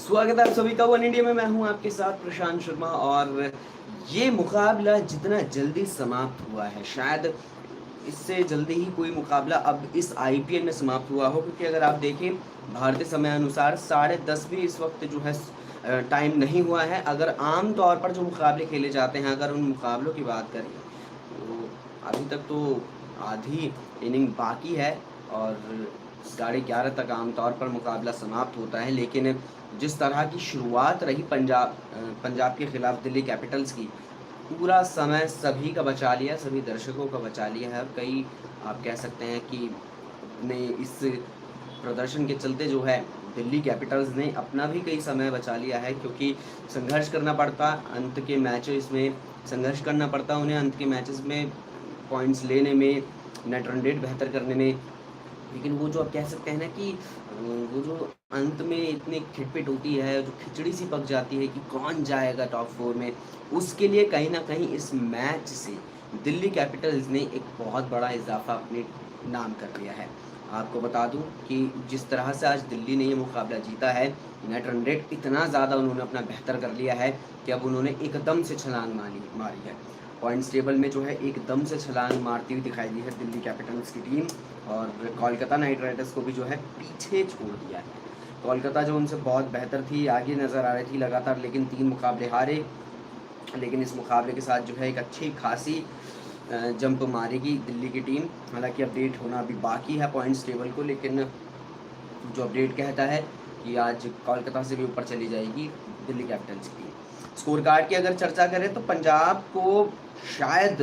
स्वागत है आप सभी का वन इंडिया में। मैं हूं आपके साथ प्रशांत शर्मा। और ये मुकाबला जितना जल्दी समाप्त हुआ है, शायद इससे जल्दी ही कोई मुकाबला अब इस आईपीएल में समाप्त हुआ हो, क्योंकि अगर आप देखें भारतीय समय अनुसार 10:30 भी इस वक्त जो है टाइम नहीं हुआ है। अगर आम तौर पर जो मुकाबले खेले जाते हैं, अगर उन मुकाबलों की बात करें तो अभी तक तो आधी इनिंग बाकी है और 11:30 तक आमतौर पर मुकाबला समाप्त होता है। लेकिन जिस तरह की शुरुआत रही पंजाब के खिलाफ दिल्ली कैपिटल्स की, पूरा समय सभी का बचा लिया, सभी दर्शकों का बचा लिया है। कई आप कह सकते हैं कि अपने इस प्रदर्शन के चलते जो है दिल्ली कैपिटल्स ने अपना भी कई समय बचा लिया है, क्योंकि संघर्ष करना पड़ता अंत के मैचेस में, संघर्ष करना पड़ता उन्हें अंत के मैचेस में पॉइंट्स लेने में, नेट रन रेट बेहतर करने में। लेकिन वो जो आप कह सकते हैं ना कि वो जो अंत में इतनी खिटपिट होती है, जो खिचड़ी सी पक जाती है कि कौन जाएगा टॉप 4 में, उसके लिए कहीं ना कहीं इस मैच से दिल्ली कैपिटल्स ने एक बहुत बड़ा इजाफा अपने नाम कर लिया है। आपको बता दूं कि जिस तरह से आज दिल्ली ने ये मुकाबला जीता है, नेट रन रेट इतना ज़्यादा उन्होंने अपना बेहतर कर लिया है कि अब उन्होंने एकदम से छलांग मारी है। पॉइंट्स टेबल में जो है एकदम से छलांग मारती हुई दिखाई दी है दिल्ली कैपिटल्स की टीम, और कोलकाता नाइट राइडर्स को भी जो है पीछे छोड़ दिया है। कोलकाता जो उनसे बहुत बेहतर थी, आगे नज़र आ रही थी लगातार, लेकिन 3 मुकाबले हारे। लेकिन इस मुकाबले के साथ जो है एक अच्छी खासी जंप मारेगी दिल्ली की टीम। हालांकि अपडेट होना अभी बाकी है पॉइंट्स टेबल को, लेकिन जो अपडेट कहता है कि आज कोलकाता से भी ऊपर चली जाएगी दिल्ली कैपिटल्स की टीम। स्कोर कार्ड की अगर चर्चा करें तो पंजाब को शायद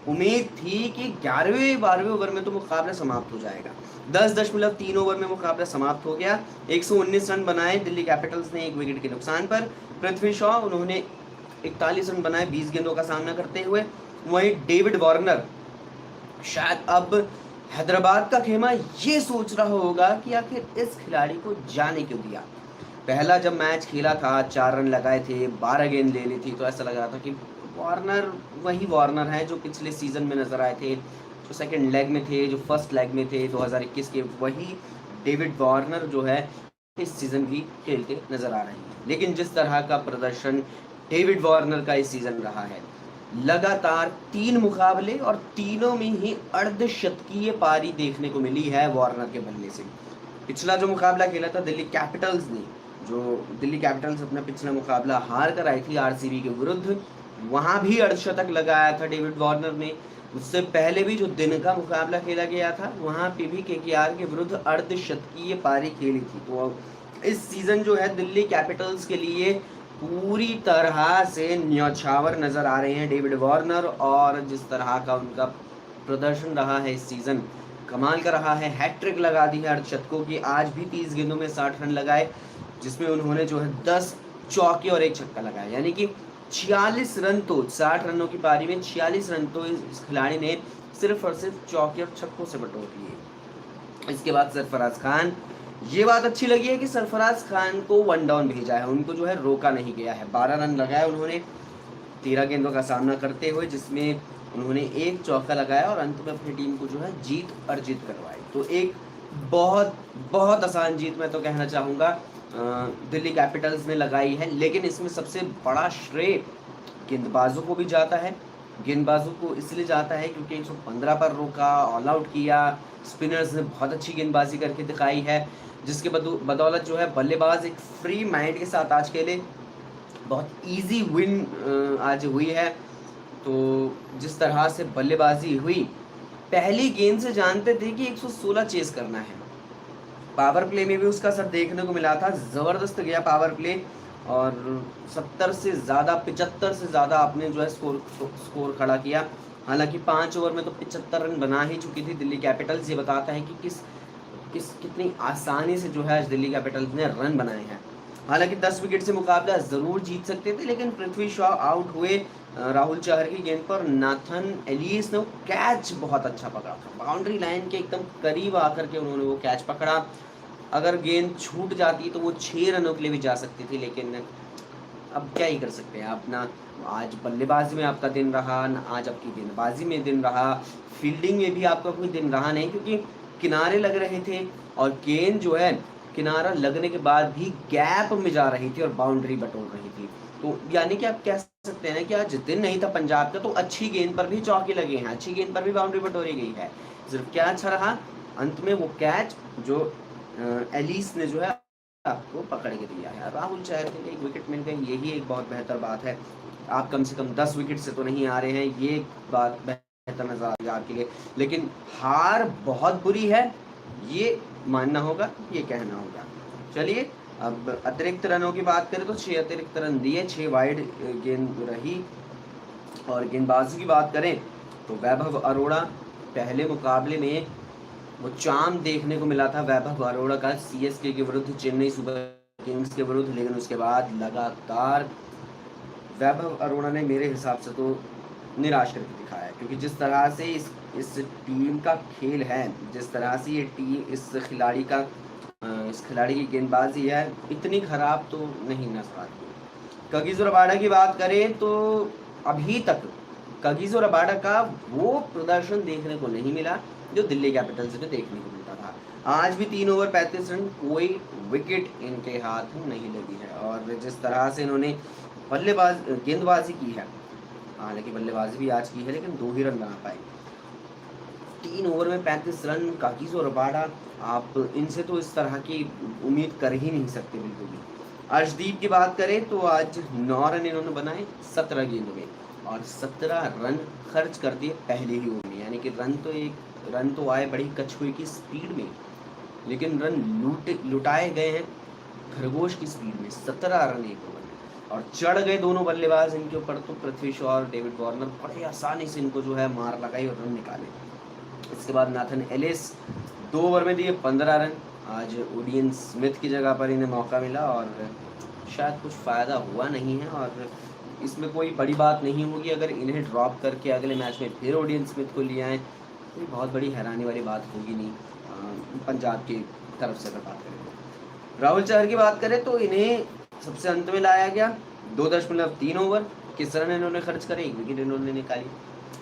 उम्मीद थी कि 11वें-12वें ओवर में तो मुकाबला समाप्त हो जाएगा। 10.3 ओवर में मुकाबला समाप्त हो गया। 119 रन बनाए दिल्ली कैपिटल्स ने 1 विकेट के नुकसान पर। पृथ्वी शॉ उन्होंने 41 रन बनाए 20 गेंदों का सामना करते हुए। वहीं डेविड वार्नर शायद अब हैदराबाद का खेमा ये सोच रहा होगा कि आखिर इस खिलाड़ी को जाने क्यों दिया। पहला जब मैच खेला था 4 रन लगाए थे, 12 गेंद ले ली थी, तो ऐसा लग रहा था कि वार्नर वही वार्नर है जो पिछले सीज़न में नज़र आए थे, जो सेकंड लेग में थे, जो फर्स्ट लेग में थे 2021 के, वही डेविड वार्नर जो है इस सीज़न भी खेलते नज़र आ रहे हैं। लेकिन जिस तरह का प्रदर्शन डेविड वार्नर का इस सीज़न रहा है, लगातार 3 मुकाबले और तीनों में ही अर्धशतकीय पारी देखने को मिली है वार्नर के बल्ले से। पिछला जो मुकाबला खेला था दिल्ली कैपिटल्स ने, जो दिल्ली कैपिटल्स अपना पिछला मुकाबला हार कर आई थी आरसीबी के विरुद्ध, वहां भी अर्धशतक लगाया था डेविड वार्नर ने। उससे पहले भी जो दिन का मुकाबला खेला गया था, वहां पे भी केकेआर के विरुद्ध अर्धशतकीय पारी खेली थी। तो इस सीजन जो है दिल्ली कैपिटल्स के लिए पूरी तरह से न्यौछावर नजर आ रहे हैं डेविड वार्नर, और जिस तरह का उनका प्रदर्शन रहा है इस सीजन, कमाल का रहा है। हैट्रिक लगा दी है अर्धशतकों की। आज भी 30 गेंदों में 60 रन लगाए, जिसमें उन्होंने जो है 10 चौके और 1 छक्का लगाया, यानी कि 46 रन तो 60 रनों की पारी में 46 रन तो इस खिलाड़ी ने सिर्फ और सिर्फ चौके और छक्कों से बटोर लिए। इसके बाद सरफराज खान, ये बात अच्छी लगी है कि सरफराज खान को 1 डाउन भेजा है, उनको जो है रोका नहीं गया है। 12 रन लगाए उन्होंने 13 गेंदों का सामना करते हुए, जिसमें उन्होंने 1 चौका लगाया और अंत में अपनी टीम को जो है जीत अर्जित करवाई। तो एक बहुत बहुत आसान जीत मैं तो कहना चाहूँगा दिल्ली कैपिटल्स ने लगाई है। लेकिन इसमें सबसे बड़ा श्रेय गेंदबाजों को भी जाता है। गेंदबाजों को इसलिए जाता है क्योंकि 115 पर रोका, ऑल आउट किया, स्पिनर्स ने बहुत अच्छी गेंदबाजी करके दिखाई है, जिसके बदौलत जो है बल्लेबाज एक फ्री माइंड के साथ आज खेले। बहुत इजी विन आज हुई है। तो जिस तरह से बल्लेबाजी हुई, पहली गेंद से जानते थे कि 116 चेस करना है। पावर प्ले में भी उसका असर देखने को मिला था, ज़बरदस्त गया पावर प्ले, और 70 से ज़्यादा 75 से ज़्यादा आपने जो है स्कोर खड़ा किया। हालांकि 5 ओवर में तो 75 रन बना ही चुकी थी दिल्ली कैपिटल्स। ये बताता है कि कितनी आसानी से जो है आज दिल्ली कैपिटल्स ने रन बनाए हैं। हालांकि 10 विकेट से मुकाबला ज़रूर जीत सकते थे, लेकिन पृथ्वी शॉ आउट हुए राहुल चहर की गेंद पर। नाथन एलिस ने वो कैच बहुत अच्छा पकड़ा था, बाउंड्री लाइन के एकदम करीब आकर के उन्होंने वो कैच पकड़ा। अगर गेंद छूट जाती तो वो 6 रनों के लिए भी जा सकती थी, लेकिन अब क्या ही कर सकते हैं आप ना। आज बल्लेबाजी में आपका दिन रहा ना, आज आपकी गेंदबाजी में दिन रहा, फील्डिंग में भी आपका कोई दिन रहा नहीं, क्योंकि किनारे लग रहे थे और गेंद जो है किनारा लगने के बाद भी गैप में जा रही थी और बाउंड्री बटोर रही थी। तो यानी कि आप कह सकते हैं कि आज दिन नहीं था पंजाब का, तो अच्छी गेंद पर भी चौके लगे हैं, अच्छी गेंद पर भी बाउंड्री बटोरी गई है। सिर्फ क्या अच्छा रहा अंत में वो कैच जो एलिस ने जो है आपको पकड़ के दिया है। राहुल चहर के लिए एक विकेट मिल गई, यही एक बहुत बेहतर बात है। आप कम से कम 10 विकेट से तो नहीं आ रहे हैं, ये बात बेहतर नजर आ रही है आपके लिए। लेकिन हार बहुत बुरी है, ये मानना होगा, ये कहना होगा। चलिए अब अतिरिक्त रनों की बात करें तो 6 अतिरिक्त रन दिए, 6 वाइड गेंद रही। और गेंदबाजी की बात करें तो वैभव अरोड़ा, पहले मुकाबले में वो चाम देखने को मिला था वैभव अरोड़ा का सीएसके के विरुद्ध, चेन्नई सुपर किंग्स के विरुद्ध, लेकिन उसके बाद लगातार वैभव अरोड़ा ने मेरे हिसाब से तो निराश करके दिखाया है। क्योंकि जिस तरह से इस टीम का खेल है, जिस तरह से ये टीम इस खिलाड़ी की गेंदबाजी है, इतनी खराब तो नहीं नजर आती। कगिसो रबाडा की बात करें तो अभी तक कगिसो रबाडा का वो प्रदर्शन देखने को नहीं मिला जो दिल्ली कैपिटल्स में देखने को मिलता था। आज भी 3 ओवर 35 रन, कोई विकेट इनके हाथ नहीं लगी है। और जिस तरह से इन्होंने गेंदबाजी की है, हालांकि बल्लेबाजी भी आज की है, लेकिन 2 ही रन बना पाए। 3 ओवर में 35 रन, कगिसो रबाडा, आप इनसे तो इस तरह की उम्मीद कर ही नहीं सकते बिल्कुल भी। अर्शदीप की बात करें तो आज 9 रन इन्होंने बनाए 17 गेंदों में, और 17 रन खर्च कर दिए पहले ही ओवर में। यानी कि रन तो आए बड़ी कछुए की स्पीड में, लेकिन रन लुटाए गए हैं खरगोश की स्पीड में। 17 रन एक ओवर में, और चढ़ गए दोनों बल्लेबाज इनके ऊपर। तो पृथ्वी शॉ और डेविड वार्नर बड़े आसानी से इनको जो है मार लगाई और रन निकाले। इसके बाद नाथन एलिस 2 ओवर में दिए 15 रन। आज ओडियन स्मिथ की जगह पर इन्हें मौका मिला और शायद कुछ फ़ायदा हुआ नहीं है, और इसमें कोई बड़ी बात नहीं होगी अगर इन्हें ड्रॉप करके अगले मैच में फिर ओडियन स्मिथ को ले आए, कोई बहुत बड़ी हैरानी वाली बात होगी नहीं पंजाब की तरफ से। अगर बात करें तो राहुल चहर की बात करें तो इन्हें सबसे अंत में लाया गया। 2.3 ओवर, किस रन इन्होंने खर्च करे, 1 विकेट इन्होंने निकाली।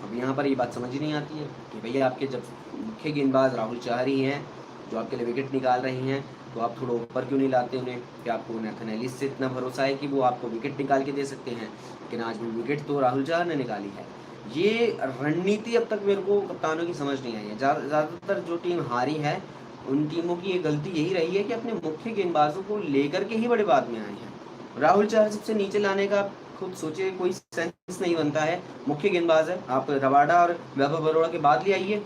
अब यहाँ पर ये बात समझ ही नहीं आती है कि भैया आपके जब मुख्य गेंदबाज राहुल चहर ही हैं जो आपके लिए विकेट निकाल रहे हैं, तो आप थोड़ा ऊपर क्यों नहीं लाते उन्हें? कि आपको नाथन एलिस से इतना भरोसा है कि वो आपको विकेट निकाल के दे सकते हैं, लेकिन आज भी विकेट तो राहुल चहर ने निकाली है। ये रणनीति अब तक मेरे को कप्तानों की समझ नहीं आई है। ज़्यादातर जो टीम हारी है उन टीमों की ये गलती यही रही है कि अपने मुख्य गेंदबाजों को लेकर के ही बड़े बाद में आए हैं। राहुल चहर सबसे नीचे लाने का खुद सोचे कोई सेंस नहीं बनता है। मुख्य गेंदबाज है, आप रबाडा और वैभव अरोड़ा के बाद ले आइए।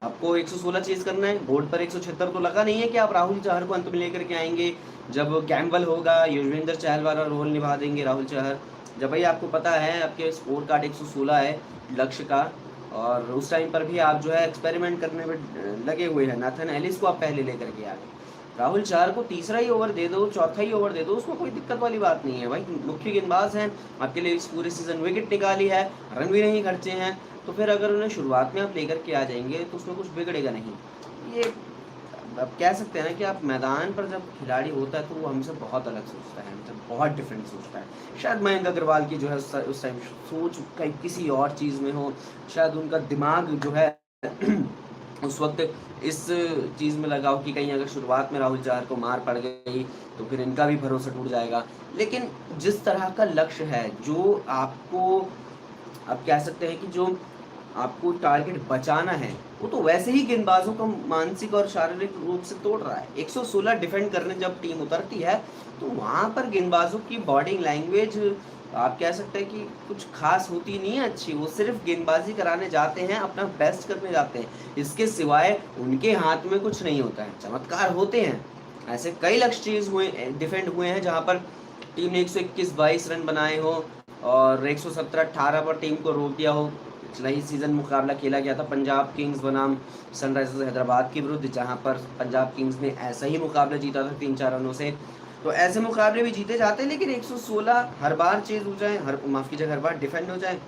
आपको 116 चेज करना है, बोर्ड पर 176 तो लगा नहीं है कि आप राहुल चहर को अंत में लेकर के आएंगे। जब कैम्बल होगा, युजवेंद्र चहल वाला रोल निभा देंगे राहुल चहर। जब भाई आपको पता है आपके स्कोर कार्ड 116 है लक्ष्य का, और उस टाइम पर भी आप जो है एक्सपेरिमेंट करने में लगे हुए हैं। नाथन एलिस को आप पहले लेकर के आ गए, राहुल चहर को तीसरा ही ओवर दे दो, चौथा ही ओवर दे दो, उसमें कोई दिक्कत वाली बात नहीं है। भाई मुख्य गेंदबाज हैं, आपके लिए इस पूरे सीजन विकेट निकाली है, रन भी नहीं खर्चे हैं, तो फिर अगर उन्हें शुरुआत में आप लेकर के आ जाएंगे तो उसमें कुछ बिगड़ेगा नहीं। ये अब कह सकते हैं ना कि आप मैदान पर जब खिलाड़ी होता है तो वो हमसे बहुत अलग सोचता है, हमसे बहुत डिफरेंट सोचता है। शायद मयंक अग्रवाल की जो है उस टाइम सोच कहीं किसी और चीज़ में हो, शायद उनका दिमाग जो है उस वक्त इस चीज़ में लगाओ कि कहीं अगर शुरुआत में राहुल चहर को मार पड़ गई तो फिर इनका भी भरोसा टूट जाएगा। लेकिन जिस तरह का लक्ष्य है, जो आपको आप कह सकते हैं कि जो आपको टारगेट बचाना है, वो तो वैसे ही गेंदबाजों को मानसिक और शारीरिक रूप से तोड़ रहा है। 116 डिफेंड करने जब टीम उतरती है तो वहाँ पर गेंदबाजों की बॉडी लैंग्वेज आप कह सकते हैं कि कुछ खास होती नहीं है अच्छी। वो सिर्फ गेंदबाजी कराने जाते हैं, अपना बेस्ट करने जाते हैं, इसके सिवाय उनके हाथ में कुछ नहीं होता है। चमत्कार होते हैं, ऐसे कई लक्ष्य डिफेंड हुए हैं जहाँ पर टीम ने 121-22 रन बनाए हो और 117-18 पर टीम को रोक दिया हो। पिछला ही सीज़न मुकाबला खेला गया था पंजाब किंग्स बनाम सनराइजर्स हैदराबाद के विरुद्ध, जहां पर पंजाब किंग्स ने ऐसा ही मुकाबला जीता था 3-4 रनों से। तो ऐसे मुकाबले भी जीते जाते हैं, लेकिन 116 हर बार चेज हो जाए, हर बार डिफेंड हो जाए,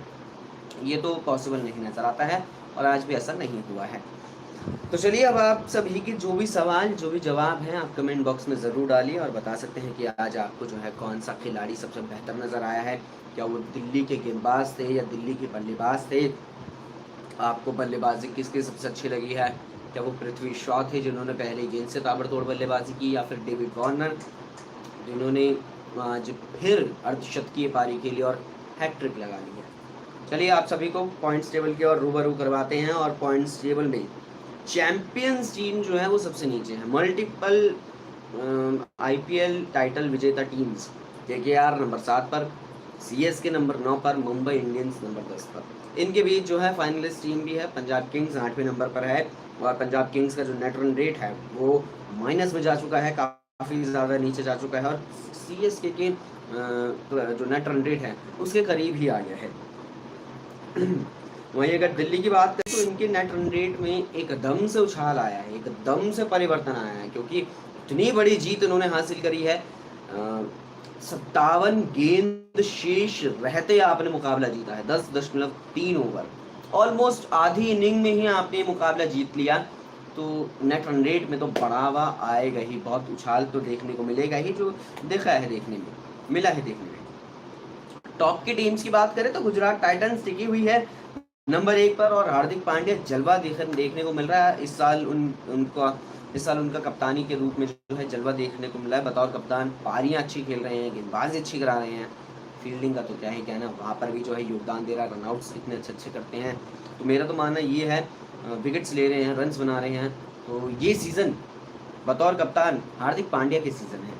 ये तो पॉसिबल नहीं नज़र आता है, और आज भी ऐसा नहीं हुआ है। तो चलिए अब आप सभी के जो भी सवाल जो भी जवाब हैं आप कमेंट बॉक्स में ज़रूर डालिए और बता सकते हैं कि आज आपको जो है कौन सा खिलाड़ी सबसे बेहतर नज़र आया है। क्या वो दिल्ली के गेंदबाज थे या दिल्ली के बल्लेबाज थे? आपको बल्लेबाजी किसकी सबसे अच्छी लगी है? क्या वो पृथ्वी शॉ थे जिन्होंने पहले गेंद से ताबड़तोड़ बल्लेबाजी की, या फिर डेविड वार्नर जिन्होंने आज फिर अर्धशतकीय पारी के लिए और हैट्रिक लगा ली है। चलिए आप सभी को पॉइंट्स टेबल की ओर रूबरू करवाते हैं, और पॉइंट्स टेबल में चैंपियंस टीम जो है वो सबसे नीचे है। मल्टीपल आईपीएल टाइटल विजेता टीम्स केकेआर नंबर 7 पर, सीएसके नंबर 9 पर, मुंबई इंडियंस नंबर 10 पर। इनके बीच जो है फाइनलिस्ट टीम भी है। पंजाब किंग्स 8वें नंबर पर है, और पंजाब किंग्स का जो नेट रन रेट है वो माइनस में जा चुका है, काफ़ी ज़्यादा नीचे जा चुका है, और सीएसके के जो नेट रन रेट है उसके करीब ही आ गया है। वहीं अगर दिल्ली की बात करें तो इनके नेट रन रेट में एकदम से उछाल आया है, एकदम से परिवर्तन आया है, क्योंकि इतनी बड़ी जीत इन्होंने हासिल करी है। 57 गेंद शेष रहते आपने मुकाबला जीता है, 10.3 ओवर, ऑलमोस्ट आधी इनिंग में ही आपने मुकाबला जीत लिया। तो नेट रन रेट में तो बढ़ावा आएगा ही, बहुत उछाल तो देखने को मिलेगा ही, जो देखा है देखने में मिला है देखने में। टॉप की टीम्स की बात करें तो गुजरात टाइटंस टिकी हुई है नंबर 1 पर, और हार्दिक पांड्या जलवा देखने को मिल रहा है। इस साल उनका कप्तानी के रूप में जो है जलवा देखने को मिला है बतौर कप्तान। पारियां अच्छी खेल रहे हैं, गेंदबाजी अच्छी करा रहे हैं, फील्डिंग का तो क्या ही कहना, वहाँ पर भी जो है योगदान दे रहा है, रनआउट्स इतने अच्छे करते हैं। तो मेरा तो मानना ये है, विकेट्स ले रहे हैं, रन्स बना रहे हैं, तो ये सीज़न बतौर कप्तान हार्दिक पांड्या के सीज़न है।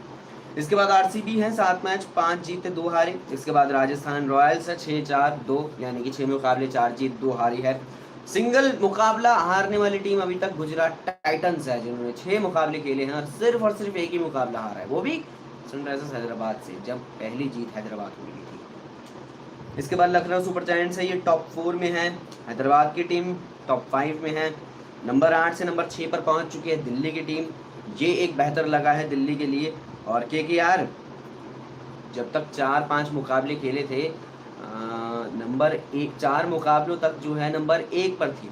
इसके बाद आरसीबी है 7 मैच 5 जीते 2 हारे। इसके बाद राजस्थान रॉयल्स है 6-4-2, यानी कि 6 मुकाबले 4 जीत 2 हारी है। सिंगल मुकाबला हारने वाली टीम अभी तक गुजरात टाइटंस है, जिन्होंने 6 मुकाबले खेले हैं और सिर्फ एक ही मुकाबला हारा है, वो भी सनराइजर्स हैदराबाद से, जब पहली जीत हैदराबाद को मिली थी। इसके बाद लखनऊ सुपर जायंट्स है, ये टॉप 4 में है। हैदराबाद की टीम टॉप 5 में है। नंबर 8 से नंबर 6 पर पहुंच चुकी है दिल्ली की टीम, ये एक बेहतर लगा है दिल्ली के लिए। और केकेआर जब तक 4-5 मुकाबले खेले थे, नंबर 1 4 मुकाबलों तक जो है नंबर 1 पर थी,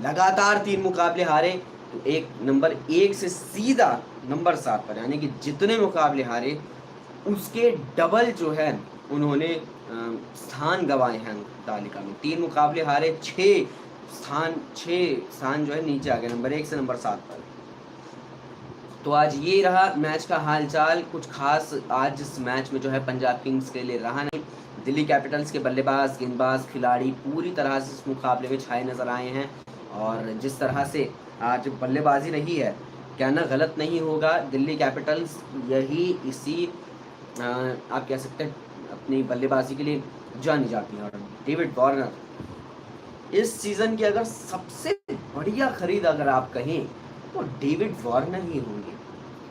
लगातार 3 मुकाबले हारे, तो एक नंबर 1 से सीधा नंबर 7 पर, यानी कि जितने मुकाबले हारे उसके डबल जो है उन्होंने स्थान गंवाए हैं तालिका में। 3 मुकाबले हारे, 6 स्थान जो है नीचे आ गए, नंबर 1 से नंबर 7 पर। तो आज ये रहा मैच का हालचाल। कुछ खास आज इस मैच में जो है पंजाब किंग्स के लिए रहा नहीं। दिल्ली कैपिटल्स के बल्लेबाज, गेंदबाज, खिलाड़ी पूरी तरह से इस मुकाबले में छाए नजर आए हैं, और जिस तरह से आज बल्लेबाजी रही है, कहना गलत नहीं होगा, दिल्ली कैपिटल्स इसी आप कह सकते हैं अपनी बल्लेबाजी के लिए जानी जाती है। और डेविड वार्नर इस सीज़न की अगर सबसे बढ़िया खरीद अगर आप कहें तो डेविड वार्नर ही होंगे,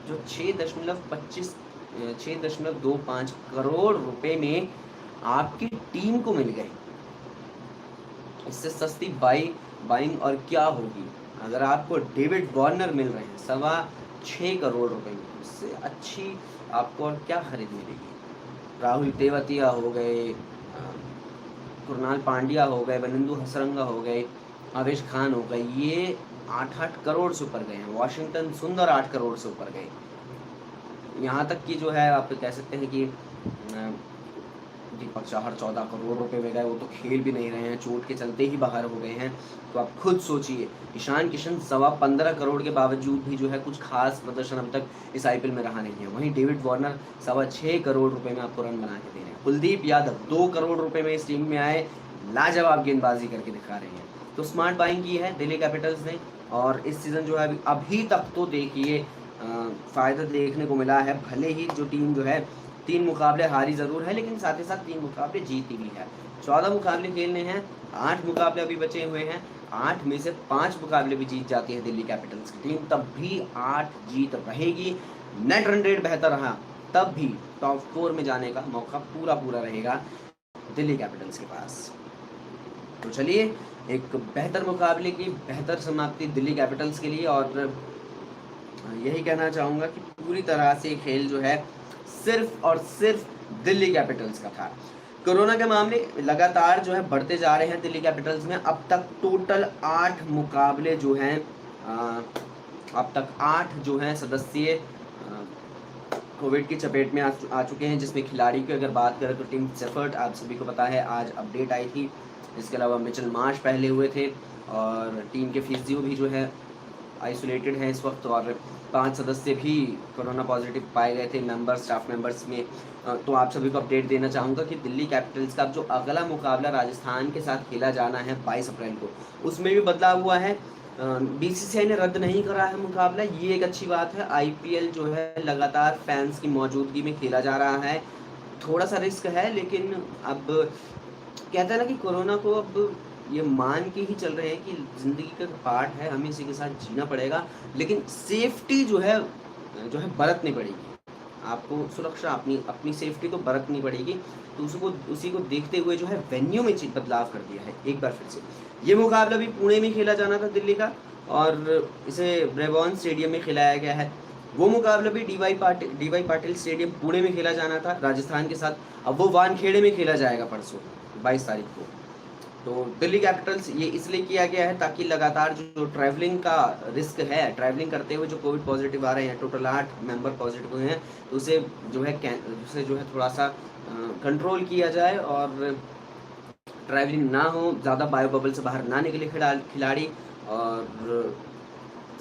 जो 6.25 करोड़ रुपए में आपकी टीम को मिल गए। इससे सस्ती बाइंग और क्या होगी। अगर आपको डेविड वार्नर मिल रहे हैं 6.25 करोड़ रुपए में, इससे अच्छी आपको और क्या खरीद मिलेगी। राहुल तेवतिया हो गए, कुरनाल पांड्या हो गए, वनिंदु हसरंगा हो गए, आवेश खान हो गए, ये 8-8 करोड़ से ऊपर गए हैं। वाशिंगटन सुंदर 8 करोड़ से ऊपर गए। यहाँ तक कि जो है आप कह सकते हैं कि दीपक चाहर 14 करोड़ रुपए में गए, वो तो खेल भी नहीं रहे हैं, चोट के चलते ही बाहर हो गए हैं। तो आप खुद सोचिए, ईशान किशन 15.25 करोड़ के बावजूद भी जो है कुछ खास प्रदर्शन अब तक इस आईपीएल में रहा नहीं है। वहीं डेविड वार्नर 6.25 करोड़ रुपए में आपको रन बना के दे रहे हैं। कुलदीप यादव 2 करोड़ रुपए में इस टीम में आए, लाजवाब गेंदबाजी करके दिखा रहे हैं। तो स्मार्ट बाइंग की है दिल्ली कैपिटल्स ने, और इस सीज़न जो है अभी तक तो देखिए फ़ायदा देखने को मिला है। भले ही जो टीम जो है 3 मुकाबले हारी ज़रूर है, लेकिन साथ ही साथ 3 मुकाबले जीती भी है। 14 मुकाबले खेलने हैं, 8 मुकाबले अभी बचे हुए हैं, 8 में से 5 मुकाबले भी जीत जाती है दिल्ली कैपिटल्स की टीम, तब भी 8 जीत रहेगी। नेट रन रेट बेहतर रहा तब भी टॉप 4 में जाने का मौका पूरा रहेगा दिल्ली कैपिटल्स के पास। तो चलिए, एक बेहतर मुकाबले की बेहतर समाप्ति दिल्ली कैपिटल्स के लिए, और यही कहना चाहूँगा कि पूरी तरह से खेल जो है सिर्फ और सिर्फ दिल्ली कैपिटल्स का था। कोरोना के मामले लगातार जो है बढ़ते जा रहे हैं दिल्ली कैपिटल्स में। अब तक टोटल 8 मुकाबले जो हैं, अब तक 8 जो हैं सदस्य कोविड की चपेट में आ चुके हैं, जिसमें खिलाड़ी की अगर बात करें तो टिम शेफर्ड, आप सभी को पता है आज अपडेट आई थी। इसके अलावा मिचेल मार्श पहले हुए थे, और टीम के फिजियो भी जो है आइसोलेटेड हैं इस वक्त और 5 सदस्य भी कोरोना पॉजिटिव पाए गए थे मेंबर्स, स्टाफ मेंबर्स में। तो आप सभी को अपडेट देना चाहूँगा कि दिल्ली कैपिटल्स का जो अगला मुकाबला राजस्थान के साथ खेला जाना है 22 अप्रैल को, उसमें भी बदलाव हुआ है। बीसीसीआई ने रद्द नहीं करा है मुकाबला, ये एक अच्छी बात है। आईपीएल जो है लगातार फैंस की मौजूदगी में खेला जा रहा है। थोड़ा सा रिस्क है, लेकिन अब कहते हैं ना कि कोरोना को अब ये मान के ही चल रहे हैं कि ज़िंदगी का पार्ट है, हमें इसी के साथ जीना पड़ेगा, लेकिन सेफ्टी जो है बरतनी पड़ेगी। आपको सुरक्षा अपनी सेफ्टी तो बरतनी पड़ेगी। तो उसी को देखते हुए जो है वेन्यू में बदलाव कर दिया है एक बार फिर से। ये मुकाबला भी पुणे में खेला जाना था दिल्ली का, और इसे ब्रेबॉर्न स्टेडियम में खिलाया गया है। वो मुकाबला भी डीवाई पाटिल स्टेडियम पुणे में खेला जाना था राजस्थान के साथ, अब वो वानखेड़े में खेला जाएगा परसों 22 तारीख को। तो दिल्ली कैपिटल्स ये इसलिए किया गया है ताकि लगातार जो ट्रैवलिंग का रिस्क है, ट्रैवलिंग करते हुए जो कोविड पॉजिटिव आ रहे हैं, टोटल 8 मेंबर पॉजिटिव हुए हैं, तो उसे जो है थोड़ा सा कंट्रोल किया जाए और ट्रैवलिंग ना हो, ज़्यादा बायो बबल से बाहर ना निकले खिलाड़ी, और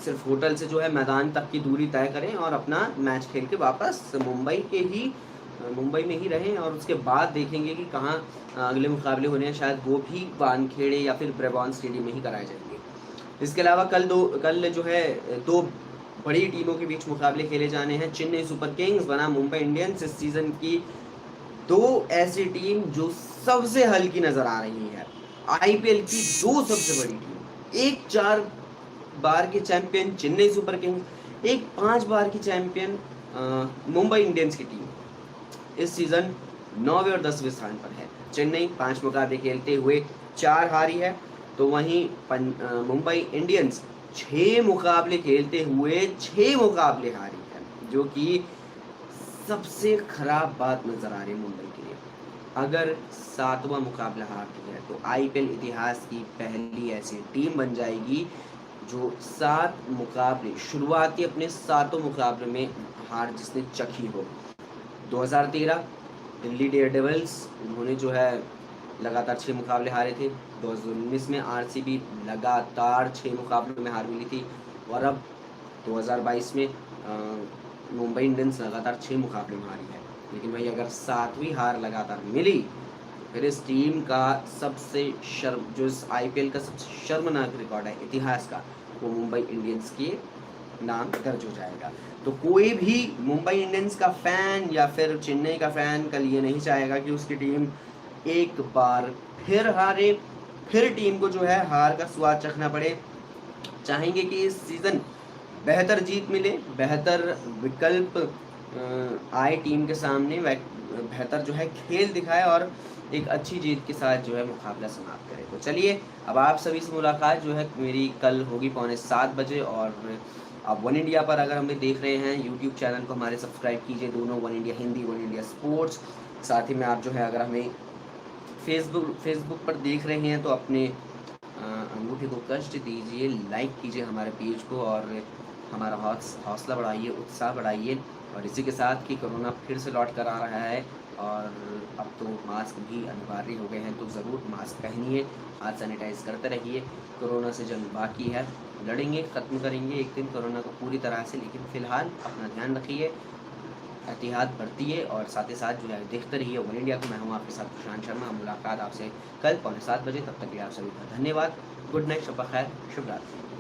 सिर्फ होटल से जो है मैदान तक की दूरी तय करें और अपना मैच खेल के वापस मुंबई में ही रहें, और उसके बाद देखेंगे कि कहाँ अगले मुकाबले होने हैं। शायद वो भी वानखेड़े या फिर ब्रेबॉर्न स्टेडियम में ही कराए जाएंगे। इसके अलावा कल जो है 2 बड़ी टीमों के बीच मुकाबले खेले जाने हैं। चेन्नई सुपर किंग्स बनाम मुंबई इंडियंस, इस सीज़न की 2 ऐसी टीम जो सबसे हल्की नज़र आ रही है। आईपीएल की 2 सबसे बड़ी टीम, एक 4 बार की चैंपियन चेन्नई सुपर किंग्स, एक 5 बार की चैंपियन मुंबई इंडियंस की टीम इस सीज़न 9वें और 10वें स्थान पर है। चेन्नई 5 मुकाबले खेलते हुए 4 हारी है, तो वहीं मुंबई इंडियंस 6 मुकाबले खेलते हुए 6 मुकाबले हारी है, जो कि सबसे खराब बात नज़र आ रही है मुंबई के लिए। अगर 7वां मुकाबला हारती है तो आईपीएल इतिहास की पहली ऐसी टीम बन जाएगी जो 7 मुकाबले शुरुआती अपने 7 मुकाबले में हार जिसने चखी हो। 2013 दिल्ली डेयरडेविल्स, उन्होंने जो है लगातार 6 मुकाबले हारे थे। 2019 में आरसीबी लगातार 6 मुकाबलों में हार मिली थी, और अब 2022 में मुंबई इंडियंस लगातार 6 मुकाबले में हारी है। लेकिन भाई अगर 7वीं हार लगातार मिली तो फिर इस टीम का जो इस आईपीएल का सबसे शर्मनाक रिकॉर्ड है इतिहास का, वो मुंबई इंडियंस के नाम दर्ज हो जाएगा। तो कोई भी मुंबई इंडियंस का फ़ैन या फिर चेन्नई का फ़ैन कल ये नहीं चाहेगा कि उसकी टीम एक बार फिर हारे, फिर टीम को जो है हार का स्वाद चखना पड़े। चाहेंगे कि इस सीज़न बेहतर जीत मिले, बेहतर विकल्प आए टीम के सामने, बेहतर जो है खेल दिखाए और एक अच्छी जीत के साथ जो है मुकाबला समाप्त करे। तो चलिए, अब आप सभी से मुलाकात जो है मेरी कल होगी 7:15 बजे, और आप वन इंडिया पर अगर हमें देख रहे हैं यूट्यूब चैनल को हमारे सब्सक्राइब कीजिए, दोनों, one India Hindi, one India sports. साथ ही में आप जो है अगर हमें फेसबुक पर देख रहे हैं तो अपने अंगूठे को कष्ट दीजिए, लाइक कीजिए हमारे पेज को, और हमारा हौसला बढ़ाइए, उत्साह बढ़ाइए। और इसी के साथ कि कोरोना फिर से लौट कर आ रहा है और अब तो मास्क भी अनिवार्य हो गए हैं, तो ज़रूर मास्क पहनिए, हाथ सैनिटाइज करते रहिए। कोरोना से जंग बाकी है, लड़ेंगे, ख़त्म करेंगे एक दिन कोरोना को पूरी तरह से। लेकिन फ़िलहाल अपना ध्यान रखिए, एहतियात बरतिए, और साथ ही साथ जो है देखते रहिए वन इंडिया को। मैं हूँ आपके साथ प्रशांत शर्मा। मुलाकात आपसे कल 7:15 बजे, तब तक के लिए आप सभी का धन्यवाद। गुड नाइट, शब ख़ैर, शुभ रात्रि।